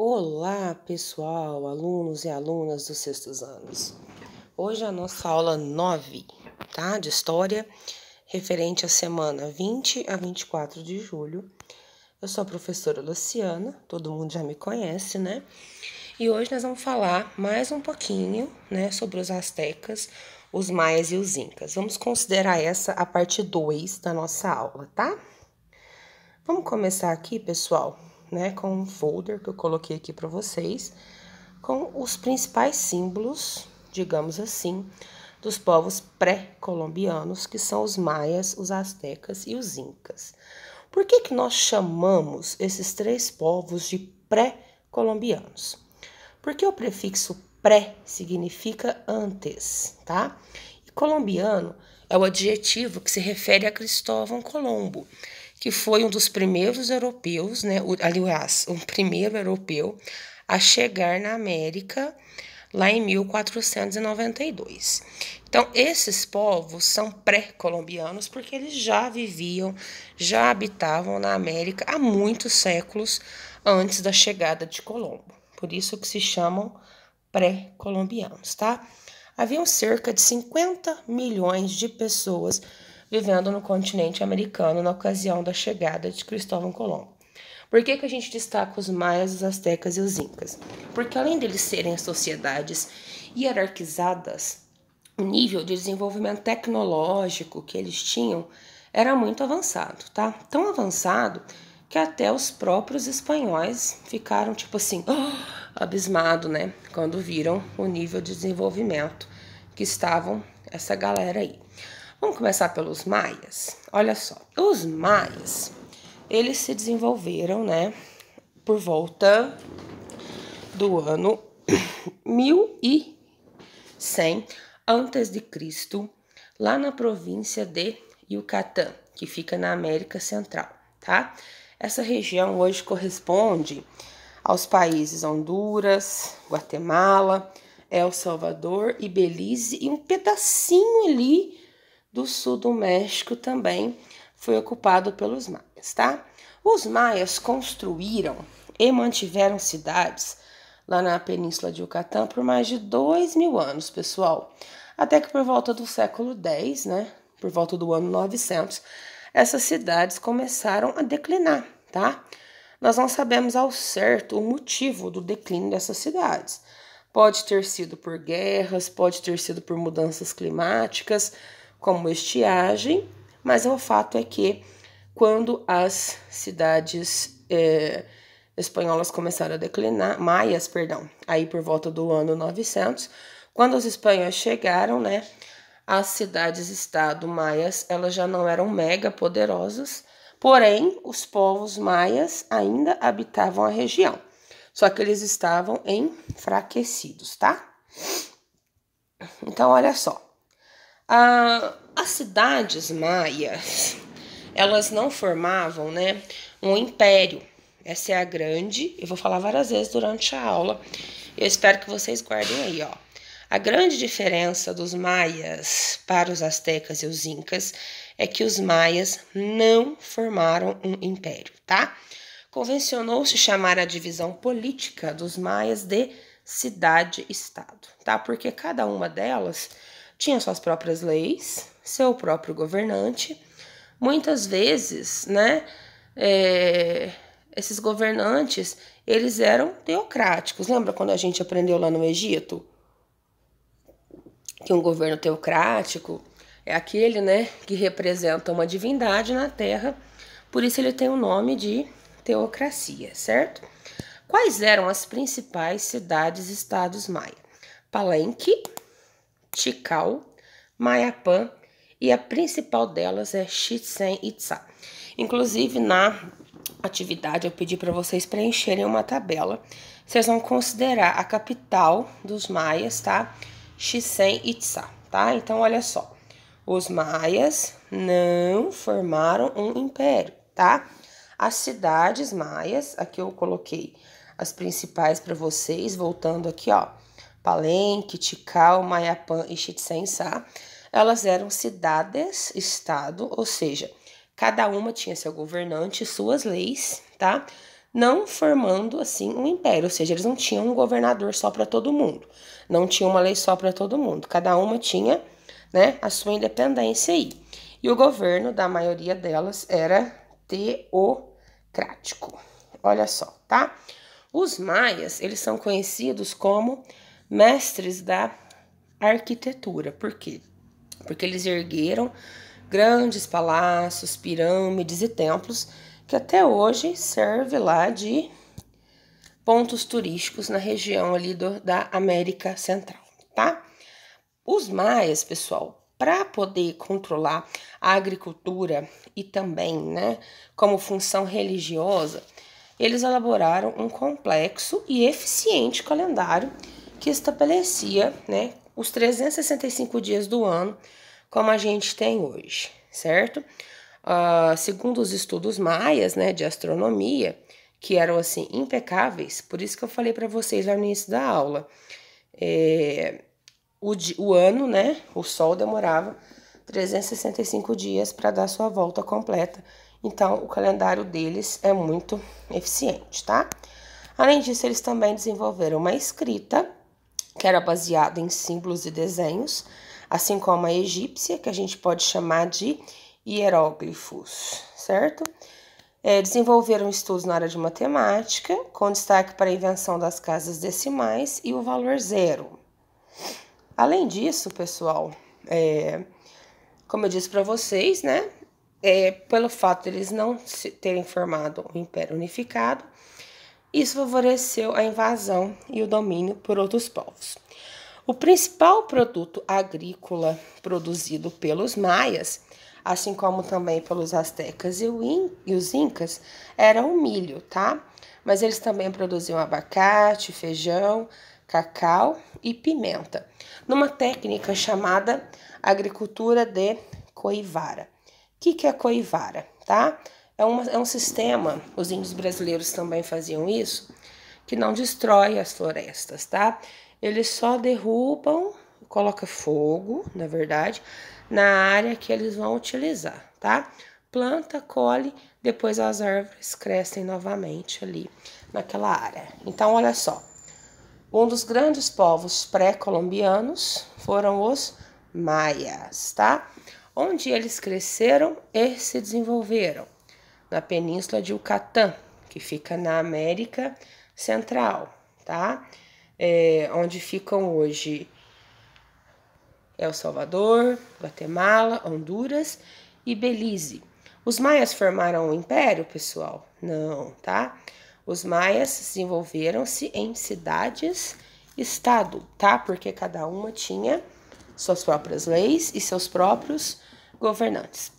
Olá, pessoal, alunos e alunas dos sextos anos. Hoje é a nossa aula 9, tá? De História, referente à semana 20 a 24 de julho. Eu sou a professora Luciana, todo mundo já me conhece, né? E hoje nós vamos falar mais um pouquinho, né, sobre os astecas, os maias e os incas. Vamos considerar essa a parte 2 da nossa aula, tá? Vamos começar aqui, pessoal, né, com um folder que eu coloquei aqui para vocês, com os principais símbolos, digamos assim, dos povos pré-colombianos, que são os maias, os astecas e os incas. Por que nós chamamos esses três povos de pré-colombianos? Porque o prefixo pré significa antes, tá? E colombiano é o adjetivo que se refere a Cristóvão Colombo, que foi um dos primeiros europeus, né? Aliás, o primeiro europeu a chegar na América lá em 1492. Então, esses povos são pré-colombianos porque eles já viviam, já habitavam na América há muitos séculos antes da chegada de Colombo. Por isso que se chamam pré-colombianos, tá? Haviam cerca de 50 milhões de pessoas vivendo no continente americano na ocasião da chegada de Cristóvão Colombo. Por que a gente destaca os maias, os astecas e os incas? Porque além deles serem sociedades hierarquizadas, o nível de desenvolvimento tecnológico que eles tinham era muito avançado, tá? Tão avançado que até os próprios espanhóis ficaram tipo assim, abismados, né? Quando viram o nível de desenvolvimento que estavam essa galera aí. Vamos começar pelos maias. Olha só, os maias, eles se desenvolveram, né, por volta do ano 1100 antes de Cristo, lá na província de Yucatán, que fica na América Central, tá? Essa região hoje corresponde aos países Honduras, Guatemala, El Salvador e Belize, e um pedacinho ali do sul do México também foi ocupado pelos maias, tá? Os maias construíram e mantiveram cidades lá na península de Yucatán por mais de 2000 anos, pessoal. Até que por volta do século X, né, por volta do ano 900, essas cidades começaram a declinar, tá? Nós não sabemos ao certo o motivo do declínio dessas cidades. Pode ter sido por guerras, pode ter sido por mudanças climáticas, como estiagem, mas o fato é que quando as cidades espanholas começaram a declinar, maias, perdão, aí por volta do ano 900, quando os espanhóis chegaram, né, as cidades-estado maias, elas já não eram mega poderosas, porém, os povos maias ainda habitavam a região, só que eles estavam enfraquecidos, tá? Então, olha só. As cidades maias, elas não formavam, né, um império. Essa é a grande, eu vou falar várias vezes durante a aula, eu espero que vocês guardem aí, ó. A grande diferença dos maias para os astecas e os incas é que os maias não formaram um império, tá? Convencionou-se chamar a divisão política dos maias de cidade-estado, tá? Porque cada uma delas tinha suas próprias leis, seu próprio governante. Muitas vezes, né, esses governantes, eles eram teocráticos. Lembra quando a gente aprendeu lá no Egito? Que um governo teocrático é aquele, né, que representa uma divindade na Terra. Por isso ele tem o nome de teocracia, certo? Quais eram as principais cidades-estados maia? Palenque, Tikal, Mayapã e a principal delas é Chichén Itzá. Inclusive, na atividade, eu pedi para vocês preencherem uma tabela. Vocês vão considerar a capital dos maias, tá? Chichén Itzá, tá? Então, olha só. Os maias não formaram um império, tá? As cidades maias, aqui eu coloquei as principais para vocês, voltando aqui, ó. Palenque, Tikal, Mayapã e Chichén Itzá, elas eram cidades-estado, ou seja, cada uma tinha seu governante e suas leis, tá? não formando assim um império, ou seja, eles não tinham um governador só para todo mundo, não tinha uma lei só para todo mundo, cada uma tinha, né, a sua independência aí. E o governo da maioria delas era teocrático. Olha só, tá? Os maias, eles são conhecidos como mestres da arquitetura. Por quê? Porque eles ergueram grandes palácios, pirâmides e templos que até hoje serve lá de pontos turísticos na região ali da América Central, tá? Os maias, pessoal, para poder controlar a agricultura e também, né, como função religiosa, eles elaboraram um complexo e eficiente calendário que estabelecia, né, os 365 dias do ano, como a gente tem hoje, certo? Segundo os estudos maias, né, de astronomia, que eram assim impecáveis, por isso que eu falei para vocês lá no início da aula, o ano, né, o Sol demorava 365 dias para dar sua volta completa. Então, o calendário deles é muito eficiente, tá? Além disso, eles também desenvolveram uma escrita que era baseada em símbolos e desenhos, assim como a egípcia, que a gente pode chamar de hieróglifos, certo? Desenvolveram estudos na área de matemática, com destaque para a invenção das casas decimais e o valor zero. Além disso, pessoal, como eu disse para vocês, né? Pelo fato de eles não terem formado um império unificado, isso favoreceu a invasão e o domínio por outros povos. O principal produto agrícola produzido pelos maias, assim como também pelos astecas e os incas, era o milho, tá? Mas eles também produziam abacate, feijão, cacau e pimenta, numa técnica chamada agricultura de coivara. O que é coivara, tá? É um sistema, os índios brasileiros também faziam isso, que não destrói as florestas, tá? Eles só derrubam, coloca fogo, na verdade, na área que eles vão utilizar, tá? Planta, colhe, depois as árvores crescem novamente ali naquela área. Então, olha só, um dos grandes povos pré-colombianos foram os maias, tá? Onde eles cresceram e se desenvolveram? Na Península de Yucatán, que fica na América Central, tá? Onde ficam hoje El Salvador, Guatemala, Honduras e Belize. Os maias formaram um império, pessoal? Não, tá? Os maias desenvolveram-se em cidades-estado, tá? Porque cada uma tinha suas próprias leis e seus próprios governantes.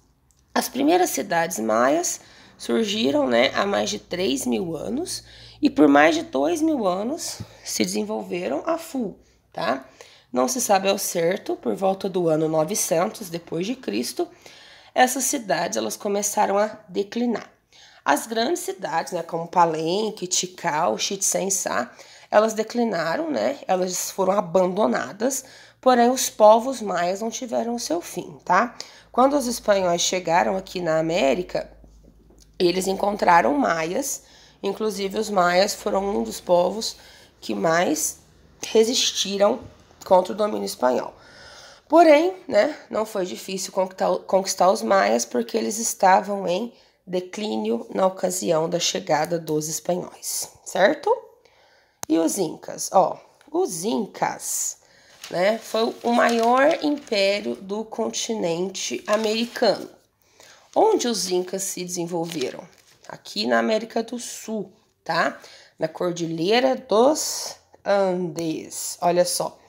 As primeiras cidades maias surgiram, né, há mais de 3.000 anos e por mais de 2.000 anos se desenvolveram a full, tá? Não se sabe ao certo, por volta do ano 900 depois de Cristo, essas cidades elas começaram a declinar. As grandes cidades, né, como Palenque, Tikal, Chichén Itzá, elas declinaram, né? Elas foram abandonadas, porém os povos maias não tiveram o seu fim, tá? Quando os espanhóis chegaram aqui na América, eles encontraram maias, inclusive os maias foram um dos povos que mais resistiram contra o domínio espanhol. Porém, né, não foi difícil conquistar os maias porque eles estavam em declínio na ocasião da chegada dos espanhóis, certo? E os incas? Os incas, né, foi o maior império do continente americano. Onde os incas se desenvolveram? Aqui na América do Sul, tá? Na Cordilheira dos Andes. Olha só.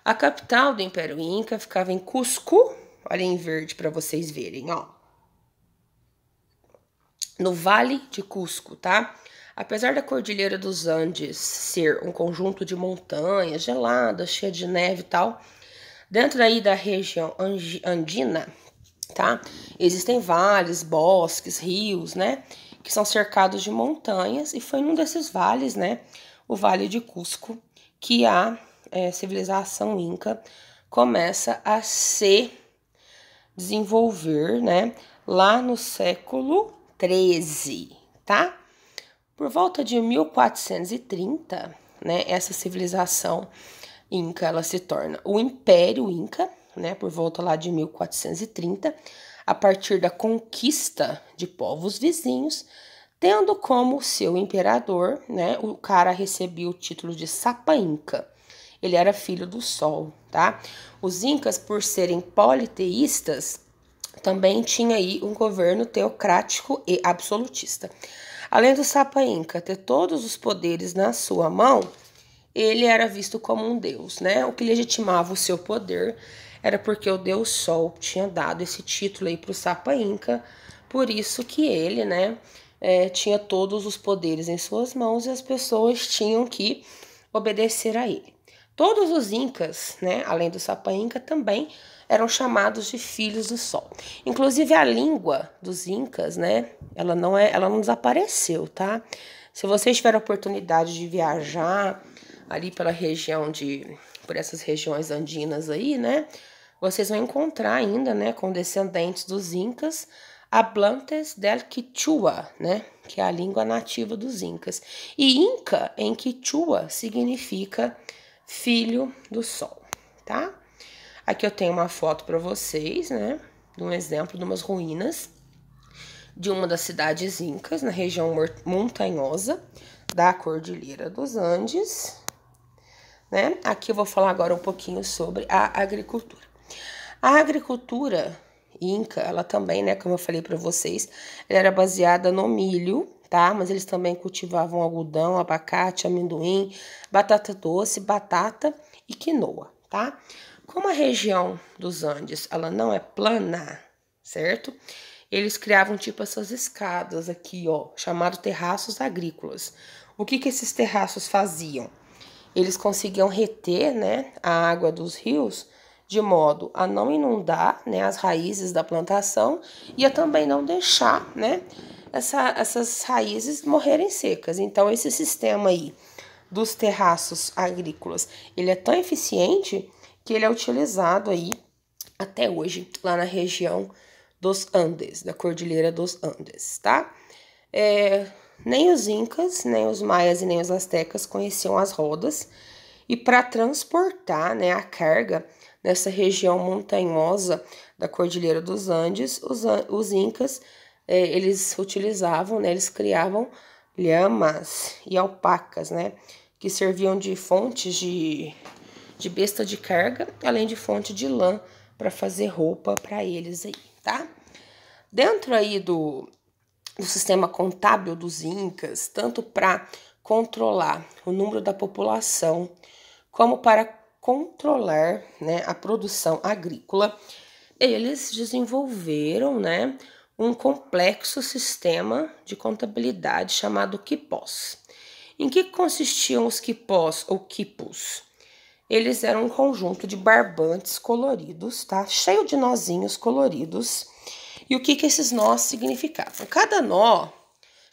A capital do Império Inca ficava em Cusco. Olha em verde para vocês verem, ó. No Vale de Cusco, tá? Apesar da Cordilheira dos Andes ser um conjunto de montanhas geladas, cheia de neve e tal, dentro aí da região andina, tá? Existem vales, bosques, rios, né? Que são cercados de montanhas e foi num desses vales, né? O Vale de Cusco, que a civilização inca começa a se desenvolver, né? Lá no século XIII, tá? Por volta de 1430, né, essa civilização Inca, ela se torna o Império Inca, né, por volta lá de 1430, a partir da conquista de povos vizinhos, tendo como seu imperador, né, o cara recebia o título de Sapa Inca. Ele era filho do Sol, tá? Os Incas, por serem politeístas, também tinha aí um governo teocrático e absolutista. Além do Sapa Inca ter todos os poderes na sua mão, ele era visto como um deus, né? O que legitimava o seu poder era porque o deus Sol tinha dado esse título aí para o Sapa Inca, por isso que ele, né, tinha todos os poderes em suas mãos e as pessoas tinham que obedecer a ele. Todos os Incas, né, além do Sapa Inca, também eram chamados de filhos do Sol. Inclusive a língua dos Incas, né, ela não desapareceu, tá? Se vocês tiverem a oportunidade de viajar ali pela região por essas regiões andinas aí, né, vocês vão encontrar ainda, né, com descendentes dos Incas, hablantes del Quichua, né, que é a língua nativa dos Incas. E Inca em Quichua significa filho do Sol, tá? Aqui eu tenho uma foto para vocês, né, de um exemplo de umas ruínas de uma das cidades incas na região montanhosa da Cordilheira dos Andes, né? Aqui eu vou falar agora um pouquinho sobre a agricultura. A agricultura inca, ela também, né, como eu falei para vocês, ela era baseada no milho, tá? Mas eles também cultivavam algodão, abacate, amendoim, batata doce, batata e quinoa, tá? Como a região dos Andes, ela não é plana, certo? Eles criavam tipo essas escadas aqui, ó, chamado terraços agrícolas. O que esses terraços faziam? Eles conseguiam reter, né, a água dos rios de modo a não inundar, né, as raízes da plantação e a também não deixar, né, essas raízes morrerem secas. Então, esse sistema aí dos terraços agrícolas, ele é tão eficiente que ele é utilizado aí até hoje, lá na região dos Andes, da Cordilheira dos Andes, tá? Nem os incas, nem os maias e nem os astecas conheciam as rodas, e para transportar, né, a carga nessa região montanhosa da Cordilheira dos Andes, os incas, eles utilizavam, né, eles criavam lhamas e alpacas, né, que serviam de fontes de besta de carga, além de fonte de lã para fazer roupa para eles aí, tá? Dentro aí do sistema contábil dos incas, tanto para controlar o número da população, como para controlar, né, a produção agrícola, eles desenvolveram, né, um complexo sistema de contabilidade chamado quipós. Em que consistiam os quipós ou quipos? Eles eram um conjunto de barbantes coloridos, tá? Cheio de nozinhos coloridos. E o que esses nós significavam? Cada nó,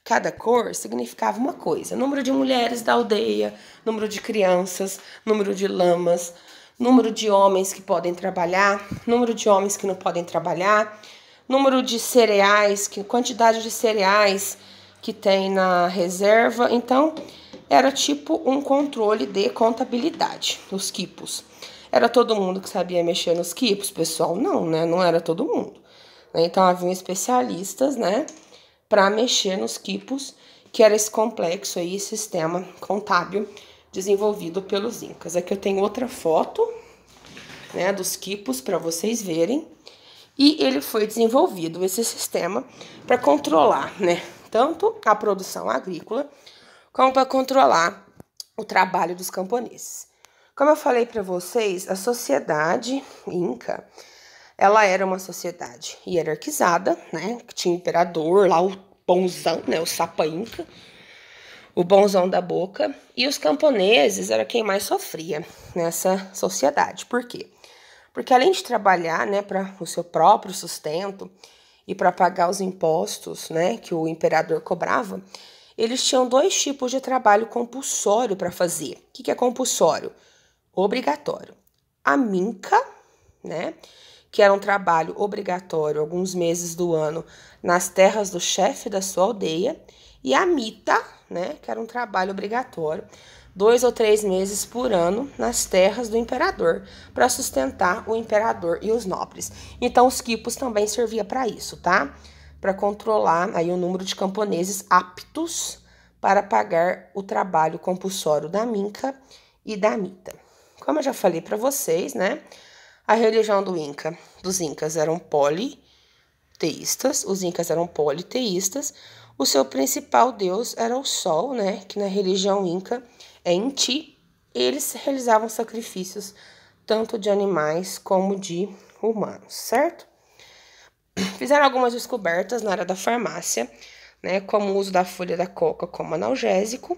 cada cor significava uma coisa. Número de mulheres da aldeia, número de crianças, número de lamas, número de homens que podem trabalhar, número de homens que não podem trabalhar, número de cereais, quantidade de cereais que tem na reserva. Então, era tipo um controle de contabilidade nos quipos. Era todo mundo que sabia mexer nos quipos, pessoal? Não, né? Não era todo mundo. Então, haviam especialistas, né, para mexer nos quipos, que era esse complexo aí, sistema contábil desenvolvido pelos incas. Aqui eu tenho outra foto, né, dos quipos para vocês verem. E ele foi desenvolvido, esse sistema, para controlar, né, tanto a produção agrícola, como para controlar o trabalho dos camponeses. Como eu falei para vocês, a sociedade inca, ela era uma sociedade hierarquizada, né, que tinha o imperador lá, o bonzão, né, o Sapa Inca, o bonzão da boca, e os camponeses era quem mais sofria nessa sociedade. Por quê? Porque além de trabalhar, né, para o seu próprio sustento e para pagar os impostos, né, que o imperador cobrava, eles tinham dois tipos de trabalho compulsório para fazer. O que é compulsório? Obrigatório. A minca, né, que era um trabalho obrigatório alguns meses do ano nas terras do chefe da sua aldeia, e a mita, né, que era um trabalho obrigatório, 2 ou 3 meses por ano nas terras do imperador, para sustentar o imperador e os nobres. Então, os quipos também servia para isso, tá? Para controlar aí o número de camponeses aptos para pagar o trabalho compulsório da minca e da mita. Como eu já falei para vocês, né? A religião dos incas eram politeístas, os incas eram politeístas. O seu principal deus era o sol, né? Que na religião inca é Inti. Eles realizavam sacrifícios tanto de animais como de humanos, certo? Fizeram algumas descobertas na área da farmácia, né? Como o uso da folha da coca como analgésico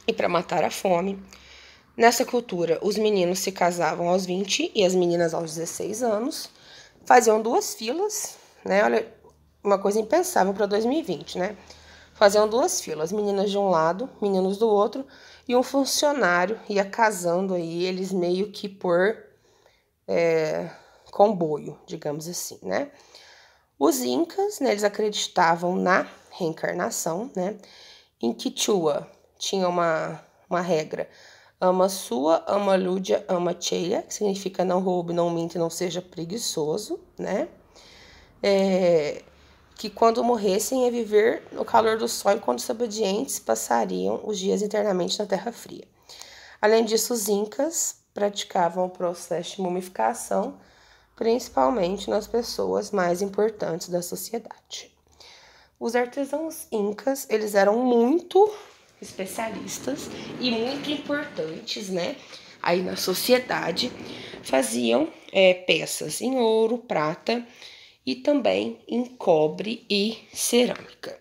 e para matar a fome. Nessa cultura, os meninos se casavam aos 20 e as meninas aos 16 anos. Faziam 2 filas, né? Olha, uma coisa impensável para 2020, né? Faziam 2 filas, meninas de um lado, meninos do outro, e um funcionário ia casando aí, eles meio que por comboio, digamos assim, né? Os incas, né, eles acreditavam na reencarnação, né? Em Quichua tinha uma regra: ama sua, ama lúdia, ama cheia, que significa não roube, não minta, não seja preguiçoso, né? Que quando morressem ia viver no calor do sol, enquanto os obedientes passariam os dias internamente na terra fria. Além disso, os incas praticavam o processo de mumificação, principalmente nas pessoas mais importantes da sociedade. Os artesãos incas, eles eram muito especialistas e muito importantes, né? Aí na sociedade, faziam peças em ouro, prata e também em cobre e cerâmica.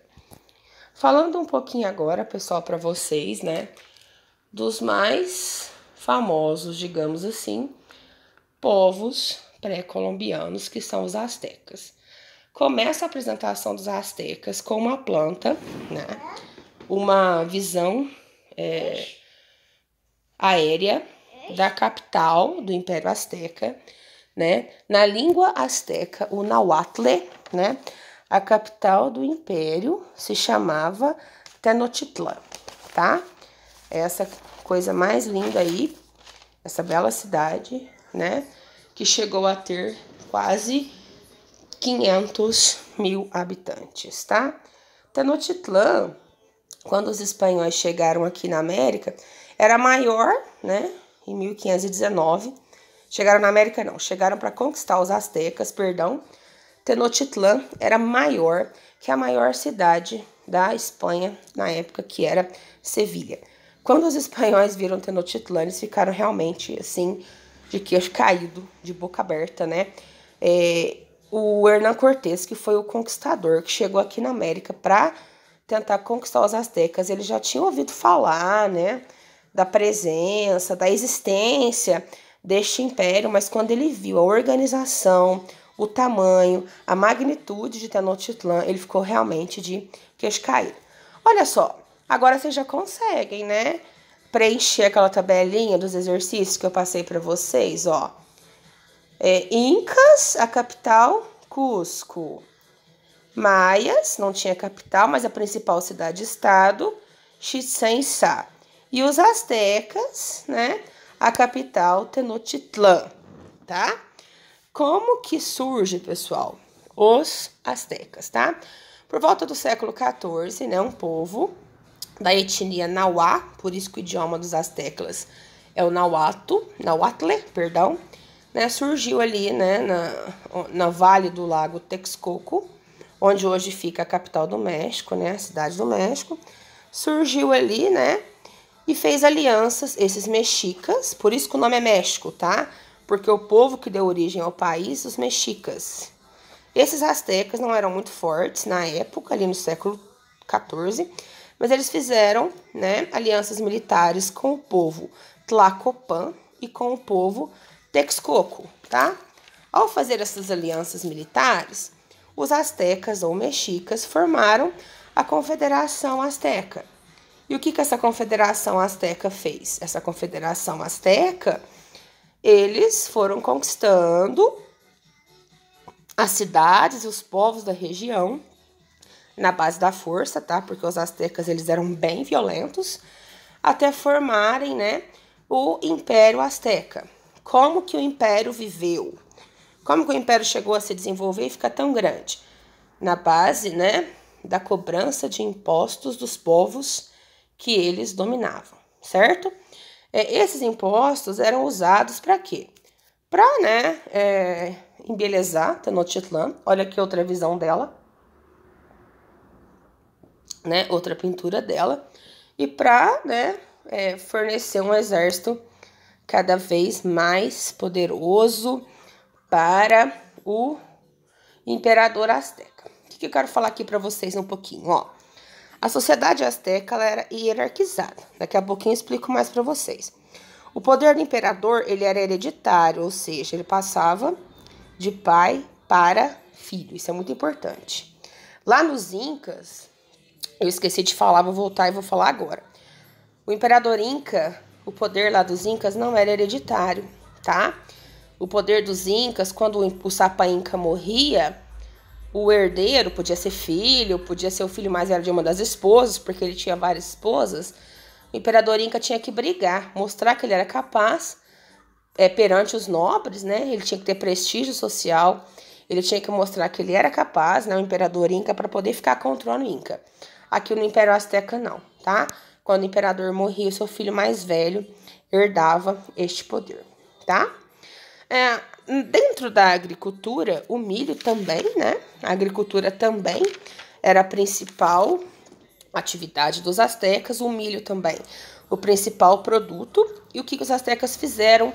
Falando um pouquinho agora, pessoal, para vocês, né? Dos mais famosos, digamos assim, povos pré-colombianos, que são os astecas. Começa a apresentação dos astecas com uma planta, né? Uma visão aérea da capital do Império Azteca, né? Na língua asteca, o Nahuatl, né? A capital do império se chamava Tenochtitlan, tá? Essa coisa mais linda aí, essa bela cidade, né? Que chegou a ter quase 500 mil habitantes, tá? Tenochtitlan, quando os espanhóis chegaram aqui na América, era maior, né? Em 1519. Chegaram na América, não. Chegaram para conquistar os astecas, perdão. Tenochtitlan era maior que a maior cidade da Espanha na época, que era Sevilha. Quando os espanhóis viram Tenochtitlan, eles ficaram realmente, assim, de queixo caído, de boca aberta, né? O Hernán Cortés, que foi o conquistador que chegou aqui na América para tentar conquistar os astecas, ele já tinha ouvido falar, né, da presença, da existência deste império, mas quando ele viu a organização, o tamanho, a magnitude de Tenochtitlan, ele ficou realmente de queixo caído. Olha só, agora vocês já conseguem, né, preencher aquela tabelinha dos exercícios que eu passei para vocês, ó. Incas, a capital, Cusco. Maias, não tinha capital, mas a principal cidade-estado, Chichén Itzá. E os astecas, né? A capital, Tenochtitlan, tá? Como que surge, pessoal? Os astecas, tá? Por volta do século XIV, né? Um povo da etnia Nahuá, por isso que o idioma dos astecas é o Nahuatl, perdão, né? Surgiu ali, né? Na Vale do Lago Texcoco, onde hoje fica a capital do México, né? A cidade do México. Surgiu ali, né? E fez alianças, esses mexicas, por isso que o nome é México, tá? Porque o povo que deu origem ao país, os mexicas. Esses astecas não eram muito fortes na época, ali no século XIV, mas eles fizeram, né, alianças militares com o povo Tlacopan e com o povo Texcoco, tá? Ao fazer essas alianças militares, os astecas ou mexicas formaram a Confederação Azteca. E o que essa Confederação Azteca fez? Essa Confederação Azteca, eles foram conquistando as cidades e os povos da região, na base da força, tá? Porque os astecas, eles eram bem violentos, até formarem, né, o Império Azteca. Como que o Império viveu? Como que o Império chegou a se desenvolver e ficar tão grande? Na base, né, da cobrança de impostos dos povos que eles dominavam, certo? Esses impostos eram usados para quê? Para, né, embelezar Tenochtitlan. Olha aqui outra visão dela, né, outra pintura dela. E para, né, fornecer um exército cada vez mais poderoso para o imperador azteca. O que eu quero falar aqui para vocês um pouquinho, ó. A sociedade azteca ela era hierarquizada. Daqui a pouquinho eu explico mais para vocês. O poder do imperador ele era hereditário, ou seja, ele passava de pai para filho. Isso é muito importante. Lá nos Incas, eu esqueci de falar, vou voltar e vou falar agora. O imperador Inca, o poder lá dos Incas não era hereditário, tá? O poder dos Incas, quando o Sapa Inca morria, o herdeiro podia ser filho, podia ser o filho mais velho de uma das esposas, porque ele tinha várias esposas. O imperador Inca tinha que brigar, mostrar que ele era capaz perante os nobres, né? Ele tinha que ter prestígio social, ele tinha que mostrar que ele era capaz, né? O imperador Inca, para poder ficar com o trono Inca. Aqui no Império Azteca não, tá? Quando o imperador morria, o seu filho mais velho herdava este poder, tá? Dentro da agricultura, o milho também, né? A agricultura também era a principal atividade dos astecas, o milho também, o principal produto. E o que os astecas fizeram?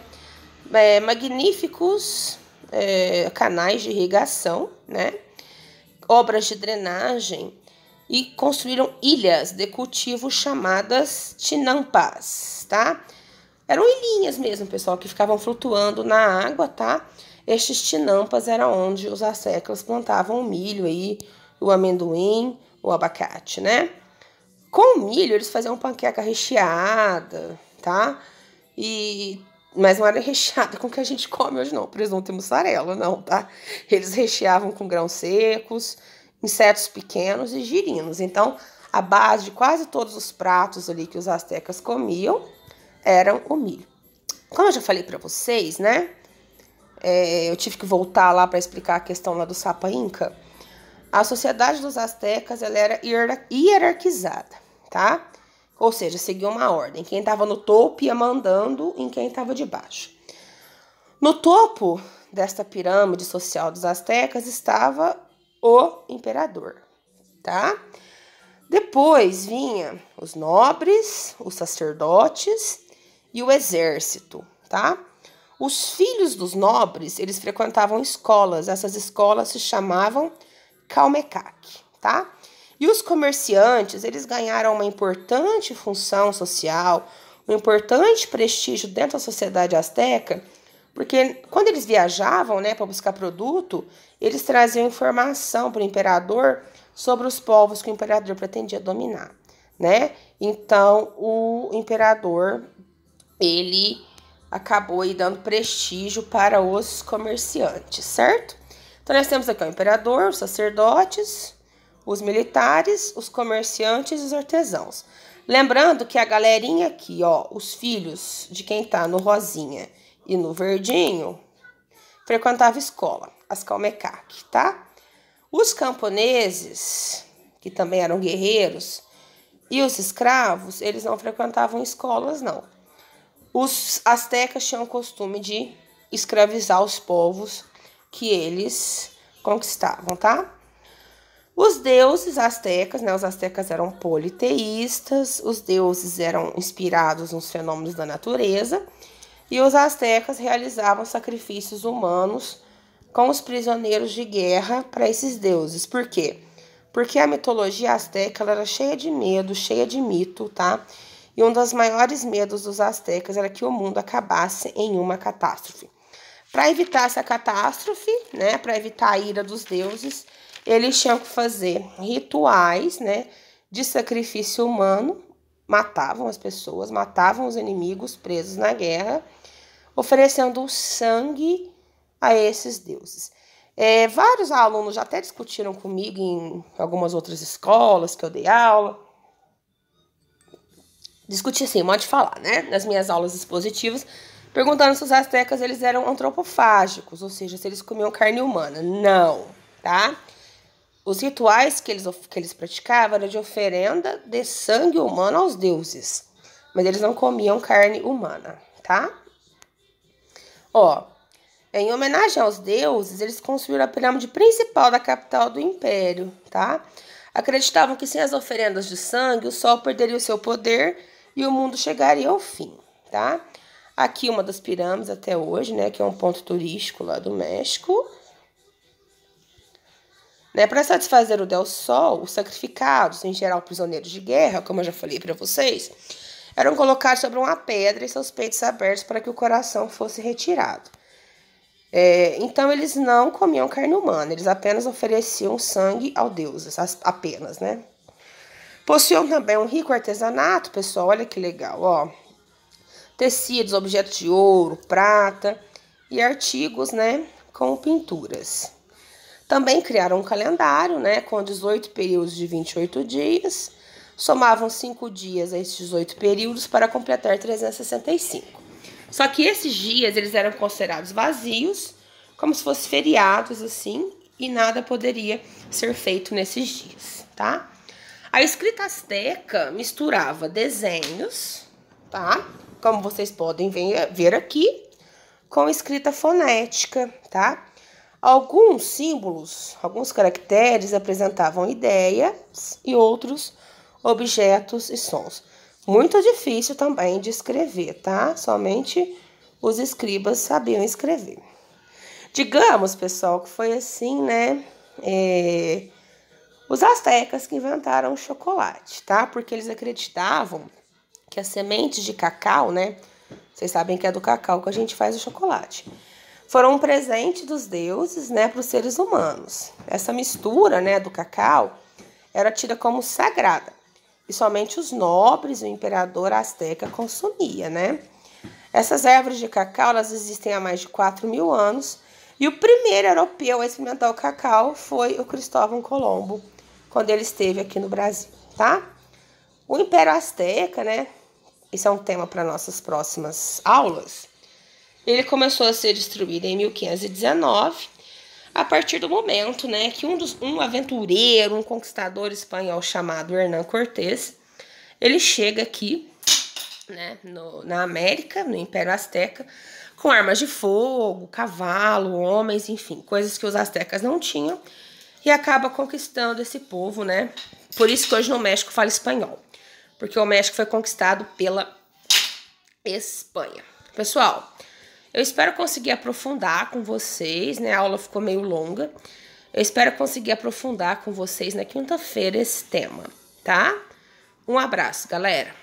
Magníficos canais de irrigação, né? Obras de drenagem e construíram ilhas de cultivo chamadas tinampas, tá? Eram ilhinhas mesmo, pessoal, que ficavam flutuando na água, tá? Estes tinampas eram onde os astecas plantavam o milho aí, o amendoim, o abacate, né? Com o milho, eles faziam panqueca recheada, tá? Mas não era recheada com o que a gente come hoje, não. Presunto e mussarela, não, tá? Eles recheavam com grãos secos, insetos pequenos e girinos. Então, a base de quase todos os pratos ali que os astecas comiam eram o milho. Como eu já falei para vocês, né? Eu tive que voltar lá para explicar a questão lá do Sapa Inca. A sociedade dos astecas ela era hierarquizada, tá? Ou seja, seguia uma ordem. Quem estava no topo ia mandando em quem estava debaixo. No topo desta pirâmide social dos astecas estava o imperador, tá? Depois vinha os nobres, os sacerdotes e o exército, tá? Os filhos dos nobres, eles frequentavam escolas. Essas escolas se chamavam Calmecac, tá? E os comerciantes, eles ganharam uma importante função social, um importante prestígio dentro da sociedade asteca, porque quando eles viajavam, né, para buscar produto, eles traziam informação para o imperador sobre os povos que o imperador pretendia dominar, né? Então, o imperador, ele acabou aí dando prestígio para os comerciantes, certo? Então, nós temos aqui o imperador, os sacerdotes, os militares, os comerciantes e os artesãos. Lembrando que a galerinha aqui, ó, os filhos de quem tá no rosinha e no verdinho, frequentava escola, as Calmecac, tá? Os camponeses, que também eram guerreiros, e os escravos, eles não frequentavam escolas, não. Os astecas tinham o costume de escravizar os povos que eles conquistavam, tá? Os deuses astecas, né? Os astecas eram politeístas, os deuses eram inspirados nos fenômenos da natureza e os astecas realizavam sacrifícios humanos com os prisioneiros de guerra para esses deuses. Por quê? Porque a mitologia asteca ela era cheia de medo, cheia de mito, tá? E um dos maiores medos dos astecas era que o mundo acabasse em uma catástrofe. Para evitar essa catástrofe, né? Para evitar a ira dos deuses, eles tinham que fazer rituais, né, de sacrifício humano, matavam as pessoas, matavam os inimigos presos na guerra, oferecendo o sangue a esses deuses. Vários alunos já até discutiram comigo em algumas outras escolas que eu dei aula. Discuti assim, modo de falar, né? Nas minhas aulas expositivas, perguntando se os astecas eles eram antropofágicos, ou seja, se eles comiam carne humana. Não, tá? Os rituais que eles praticavam eram de oferenda de sangue humano aos deuses, mas eles não comiam carne humana, tá? Ó, em homenagem aos deuses, eles construíram a pirâmide principal da capital do império, tá? Acreditavam que sem as oferendas de sangue, o sol perderia o seu poder e o mundo chegaria ao fim, tá? Aqui uma das pirâmides até hoje, né, que é um ponto turístico lá do México. Né, para satisfazer o Deus Sol, os sacrificados, em geral prisioneiros de guerra, como eu já falei para vocês, eram colocados sobre uma pedra e seus peitos abertos para que o coração fosse retirado. Então, eles não comiam carne humana, eles apenas ofereciam sangue aos deuses, apenas, né? Possuíam também um rico artesanato, pessoal, olha que legal, ó. Tecidos, objetos de ouro, prata e artigos, né, com pinturas. Também criaram um calendário, né, com 18 períodos de 28 dias. Somavam 5 dias a esses 18 períodos para completar 365. Só que esses dias eles eram considerados vazios, como se fossem feriados assim, e nada poderia ser feito nesses dias, tá? A escrita asteca misturava desenhos, tá? Como vocês podem ver aqui, com escrita fonética, tá? Alguns símbolos, alguns caracteres apresentavam ideias e outros objetos e sons. Muito difícil também de escrever, tá? Somente os escribas sabiam escrever. Digamos, pessoal, que foi assim, né? Os astecas que inventaram o chocolate, tá? Porque eles acreditavam que as sementes de cacau, né? Vocês sabem que é do cacau que a gente faz o chocolate. Foram um presente dos deuses, né, para os seres humanos. Essa mistura, né, do cacau era tida como sagrada. E somente os nobres e o imperador asteca consumia, né? Essas árvores de cacau, elas existem há mais de 4.000 anos. E o primeiro europeu a experimentar o cacau foi o Cristóvão Colombo, quando ele esteve aqui no Brasil, tá? O Império Azteca, né? Isso é um tema para nossas próximas aulas. Ele começou a ser destruído em 1519, a partir do momento, né, que um aventureiro, um conquistador espanhol chamado Hernán Cortés, ele chega aqui, né, na América, no Império Azteca, com armas de fogo, cavalo, homens, enfim, coisas que os astecas não tinham, e acaba conquistando esse povo, né? Por isso que hoje no México fala espanhol, porque o México foi conquistado pela Espanha. Pessoal, eu espero conseguir aprofundar com vocês, né? A aula ficou meio longa. Eu espero conseguir aprofundar com vocês na quinta-feira esse tema, tá? Um abraço, galera!